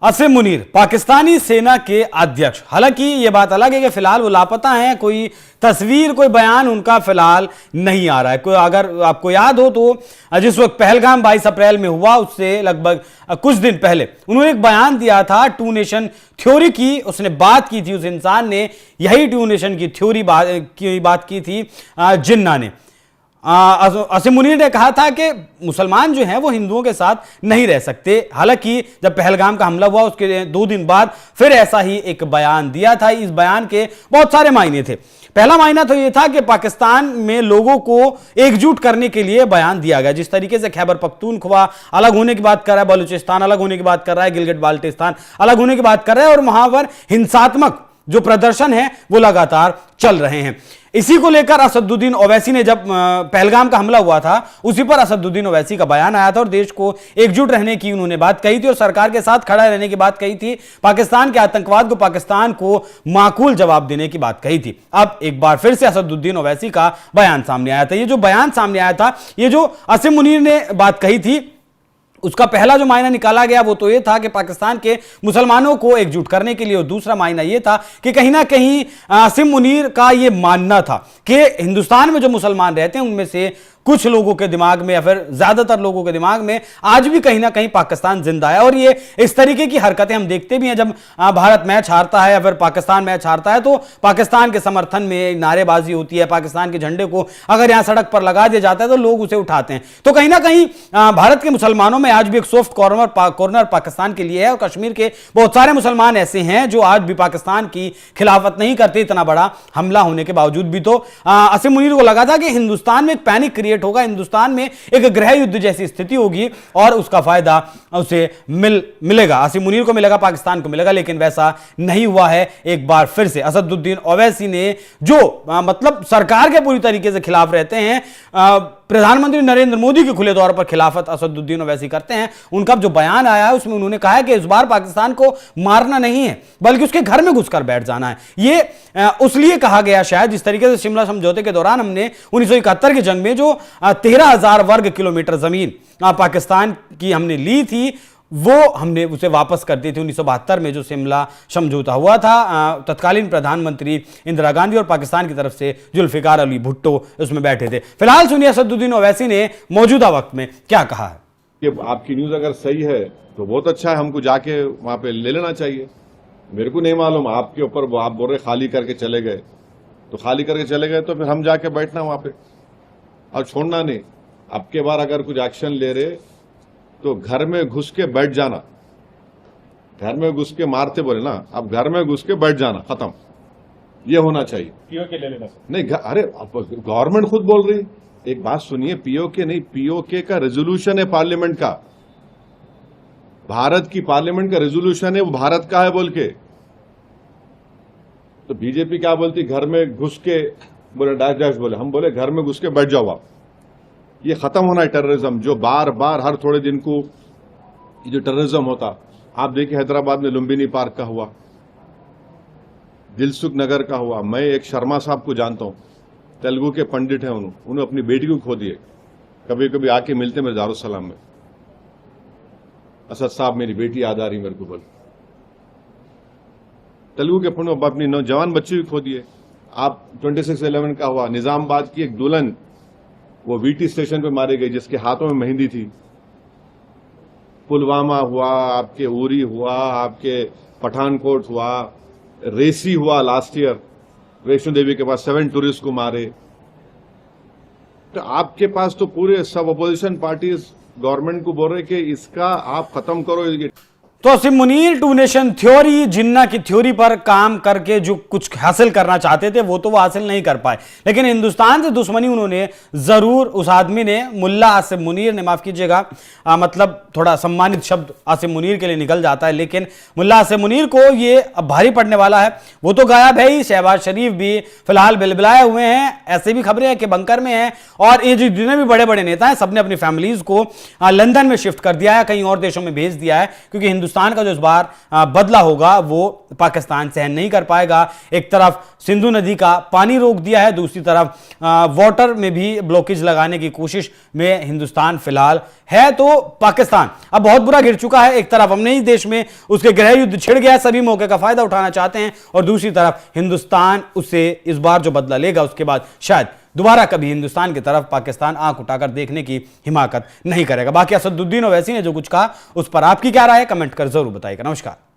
असीम मुनीर पाकिस्तानी सेना के अध्यक्ष। हालांकि ये बात अलग है कि फिलहाल वो लापता हैं, कोई तस्वीर कोई बयान उनका फिलहाल नहीं आ रहा है। कोई अगर आपको याद हो तो जिस वक्त पहलगाम 22 अप्रैल में हुआ उससे लगभग कुछ दिन पहले उन्होंने एक बयान दिया था टू नेशन थ्योरी की। उसने बात की थी, उस इंसान ने यही टू नेशन की थ्योरी की बात की थी जिन्ना ने। असीम मुनीर ने कहा था कि मुसलमान जो हैं वो हिंदुओं के साथ नहीं रह सकते। हालांकि जब पहलगाम का हमला हुआ उसके 2 दिन बाद फिर ऐसा ही एक बयान दिया था। इस बयान के बहुत सारे मायने थे। पहला मायना तो यह था कि पाकिस्तान में लोगों को एकजुट करने के लिए बयान दिया गया। जिस तरीके से खैबर पख्तूनख्वा अलग होने की बात कर रहा है, बलूचिस्तान अलग होने की बात कर रहा है, गिलगिट बाल्टिस्तान अलग होने की बात कर रहा है, और वहां पर हिंसात्मक जो प्रदर्शन है वो लगातार चल रहे हैं। इसी को लेकर असदुद्दीन ओवैसी ने, जब पहलगाम का हमला हुआ था उसी पर असदुद्दीन ओवैसी का बयान आया था और देश को एकजुट रहने की उन्होंने बात कही थी और सरकार के साथ खड़ा रहने की बात कही थी। पाकिस्तान के आतंकवाद को पाकिस्तान को माकूल जवाब देने की बात कही थी। अब एक बार फिर से असदुद्दीन ओवैसी का बयान सामने आया था। ये जो बयान सामने आया था, ये जो असीम मुनीर ने बात कही थी, उसका पहला जो मायना निकाला गया वो तो ये था कि पाकिस्तान के मुसलमानों को एकजुट करने के लिए, और दूसरा मायना ये था कि कहीं ना कहीं असीम मुनीर का ये मानना था कि हिंदुस्तान में जो मुसलमान रहते हैं उनमें से कुछ लोगों के दिमाग में या फिर ज्यादातर लोगों के दिमाग में आज भी कहीं ना कहीं पाकिस्तान जिंदा है। और ये इस तरीके की हरकतें हम देखते भी हैं। जब भारत मैच हारता है या फिर पाकिस्तान मैच हारता है तो पाकिस्तान के समर्थन में नारेबाजी होती है। पाकिस्तान के झंडे को अगर यहां सड़क पर लगा दिया जाता है तो लोग उसे उठाते हैं। तो कहीं ना कहीं भारत के मुसलमानों में आज भी एक सॉफ्ट कॉर्नर पाकिस्तान के लिए है। और कश्मीर के बहुत सारे मुसलमान ऐसे हैं जो आज भी पाकिस्तान की खिलाफत नहीं करते, इतना बड़ा हमला होने के बावजूद भी। तो असीम मुनीर को लगा था कि हिंदुस्तान में एक पैनिक होगा, हिंदुस्तान में एक गृह युद्ध जैसी स्थिति होगी और उसका फायदा उसे मिलेगा, असीम मुनीर को मिलेगा, पाकिस्तान को मिलेगा। लेकिन वैसा नहीं हुआ है। एक बार फिर से असदुद्दीन ओवैसी ने, जो मतलब सरकार के पूरी तरीके से खिलाफ रहते हैं, प्रधानमंत्री नरेंद्र मोदी के खुले तौर पर खिलाफत असदुद्दीन ओवैसी करते हैं, उनका जो बयान आया है उसमें उन्होंने कहा है कि इस बार पाकिस्तान को मारना नहीं है बल्कि उसके घर में घुसकर बैठ जाना है। ये उसलिए कहा गया शायद जिस तरीके से शिमला समझौते के दौरान हमने 1971 की जंग में जो 13,000 वर्ग किलोमीटर जमीन पाकिस्तान की हमने ली थी, वो हमने उसे वापस कर दी थी 1972 में जो शिमला समझौता हुआ था। तत्कालीन प्रधानमंत्री इंदिरा गांधी और पाकिस्तान की तरफ से जुल्फिकार अली भुट्टो उसमें बैठे थे। फिलहाल सुनिए असदुद्दीन ओवैसी ने मौजूदा वक्त में क्या कहा है। कि आपकी न्यूज अगर सही है तो बहुत अच्छा है, हमको जाके वहां पे ले लेना चाहिए। मेरे को नहीं मालूम आपके ऊपर, आप बोल रहे खाली करके चले गए, तो खाली करके चले गए तो फिर हम जाके बैठना वहां पे और छोड़ना नहीं। अब के बार अगर कुछ एक्शन ले रहे तो घर में घुस के बैठ जाना। घर में घुस के मारते बोले ना, अब घर में घुस के बैठ जाना, खत्म। ये होना चाहिए। पीओके ले लेना नहीं, अरे गवर्नमेंट खुद बोल रही। एक बात सुनिए, पीओके नहीं, पीओके का रेजोल्यूशन है पार्लियामेंट का, भारत की पार्लियामेंट का रेजोल्यूशन है, वो भारत का है बोल के। तो बीजेपी क्या बोलती, घर में घुस के बोले डैश डैश बोले, हम बोले घर में घुस के बैठ जाओ आप। ये खत्म होना है टेररिज्म, जो बार बार हर थोड़े दिन को ये जो टेररिज्म होता। आप देखिए हैदराबाद में लुम्बिनी पार्क का हुआ, दिलसुख नगर का हुआ। मैं एक शर्मा साहब को जानता हूं, तेलुगु के पंडित हैं, उन्होंने अपनी बेटी को खो दिए। कभी कभी आके मिलते मेरे दारुसलाम में, असद साहब मेरी बेटी याद आ रही मेरे को बोल। तेलुगु के पंडित अपनी नौजवान बच्चे भी खो दिए। आप 26/11 का हुआ, निजामाबाद की एक दुल्हन वो वीटी स्टेशन पे मारे गए जिसके हाथों में मेहंदी थी। पुलवामा हुआ, आपके उरी हुआ, आपके पठानकोट हुआ, रेसी हुआ लास्ट ईयर, वैष्णो देवी के पास 7 टूरिस्ट को मारे। तो आपके पास तो पूरे सब अपोजिशन पार्टीज गवर्नमेंट को बोल रहे कि इसका आप खत्म करो। तो असीम मुनीर टू नेशन थ्योरी, जिन्ना की थ्योरी पर काम करके जो कुछ हासिल करना चाहते थे वो तो वो हासिल नहीं कर पाए, लेकिन हिंदुस्तान से दुश्मनी उन्होंने जरूर, उस आदमी ने, मुल्ला असीम मुनीर ने, माफ कीजिएगा मतलब थोड़ा सम्मानित शब्द असीम मुनीर के लिए निकल जाता है, लेकिन मुल्ला असीम मुनीर को ये अब भारी पड़ने वाला है। वो तो गायब है ही, शहबाज शरीफ भी फिलहाल बिलबिलाए हुए हैं, ऐसे भी खबरें हैं कि बंकर में हैं, और ये जितने भी बड़े बड़े नेता हैं सबने अपनी फैमिलीज को लंदन में शिफ्ट कर दिया है, कहीं और देशों में भेज दिया है, क्योंकि हिंदुस्तान का जो इस बार बदला होगा वो पाकिस्तान सहन नहीं कर पाएगा। एक तरफ सिंधु नदी का पानी रोक दिया है, दूसरी तरफ वाटर में भी ब्लॉकेज लगाने की कोशिश में हिंदुस्तान फिलहाल है। तो पाकिस्तान अब बहुत बुरा गिर चुका है। एक तरफ अपने ही देश में उसके गृह युद्ध छिड़ गया, सभी मौके का फायदा उठाना चाहते हैं, और दूसरी तरफ हिंदुस्तान उससे इस बार जो बदला लेगा उसके बाद शायद दोबारा कभी हिंदुस्तान की तरफ पाकिस्तान आंख उठाकर देखने की हिमाकत नहीं करेगा। बाकी असदुद्दीन ओवैसी ने जो कुछ कहा उस पर आपकी क्या राय है, कमेंट कर जरूर बताइएगा। नमस्कार।